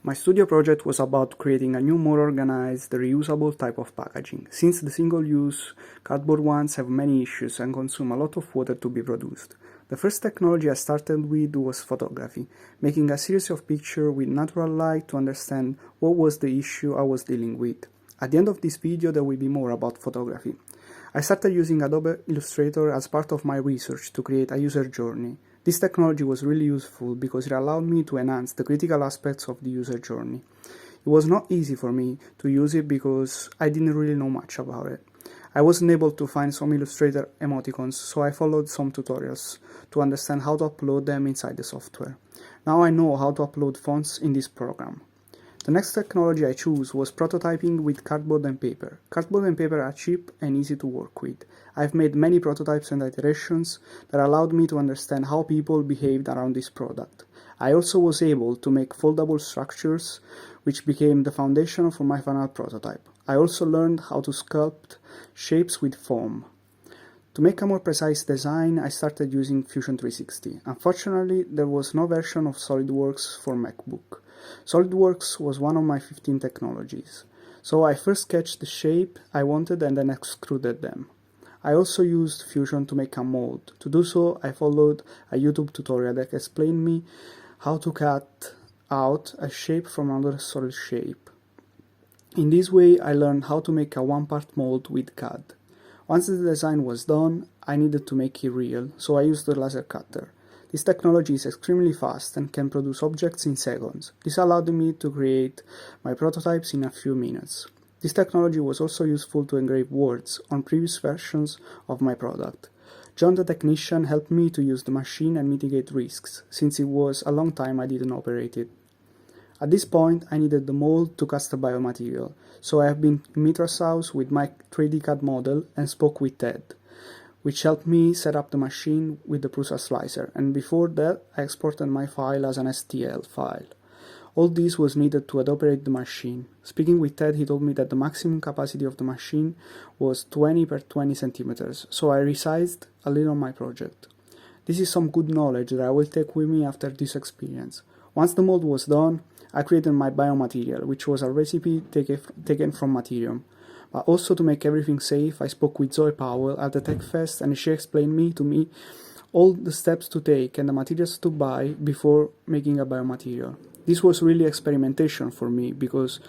My studio project was about creating a new, more organized, reusable type of packaging, since the single-use cardboard ones have many issues and consume a lot of water to be produced. The first technology I started with was photography, making a series of pictures with natural light to understand what was the issue I was dealing with. At the end of this video there will be more about photography. I started using Adobe Illustrator as part of my research to create a user journey. This technology was really useful because it allowed me to enhance the critical aspects of the user journey. It was not easy for me to use it because I didn't really know much about it. I wasn't able to find some Illustrator emoticons, so I followed some tutorials to understand how to upload them inside the software. Now I know how to upload fonts in this program. The next technology I chose was prototyping with cardboard and paper. Cardboard and paper are cheap and easy to work with. I've made many prototypes and iterations that allowed me to understand how people behaved around this product. I also was able to make foldable structures, which became the foundation for my final prototype. I also learned how to sculpt shapes with foam. To make a more precise design, I started using Fusion 360. Unfortunately, there was no version of SolidWorks for MacBook. SolidWorks was one of my 15 technologies. So I first sketched the shape I wanted and then extruded them. I also used Fusion to make a mold. To do so, I followed a YouTube tutorial that explained me how to cut out a shape from another solid shape. In this way, I learned how to make a one-part mold with CAD. Once the design was done, I needed to make it real, so I used the laser cutter. This technology is extremely fast and can produce objects in seconds. This allowed me to create my prototypes in a few minutes. This technology was also useful to engrave words on previous versions of my product. John the technician helped me to use the machine and mitigate risks, since it was a long time I didn't operate it. At this point, I needed the mold to cast a biomaterial, so I have been in Mitra's house with my 3D CAD model and spoke with Ted, which helped me set up the machine with the Prusa slicer, and before that I exported my file as an STL file. All this was needed to operate the machine. Speaking with Ted, he told me that the maximum capacity of the machine was 20 by 20 centimeters, so I resized a little my project. This is some good knowledge that I will take with me after this experience. Once the mold was done, I created my biomaterial, which was a recipe taken from Materium. But also to make everything safe, I spoke with Zoe Powell at the Tech Fest and she explained to me all the steps to take and the materials to buy before making a biomaterial. This was really experimentation for me because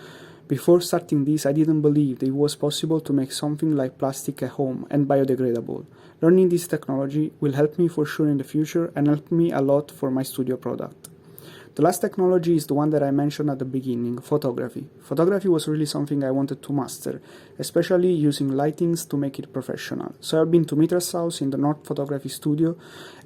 before starting this I didn't believe that it was possible to make something like plastic at home and biodegradable. Learning this technology will help me for sure in the future and help me a lot for my studio product. The last technology is the one that I mentioned at the beginning, photography. Photography was really something I wanted to master, especially using lightings to make it professional. So I've been to Mitra's house in the North Photography Studio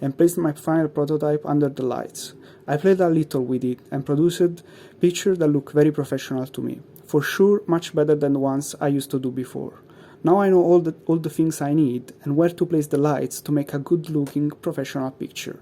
and placed my final prototype under the lights. I played a little with it and produced pictures that look very professional to me. For sure, much better than the ones I used to do before. Now I know all the things I need and where to place the lights to make a good looking professional picture.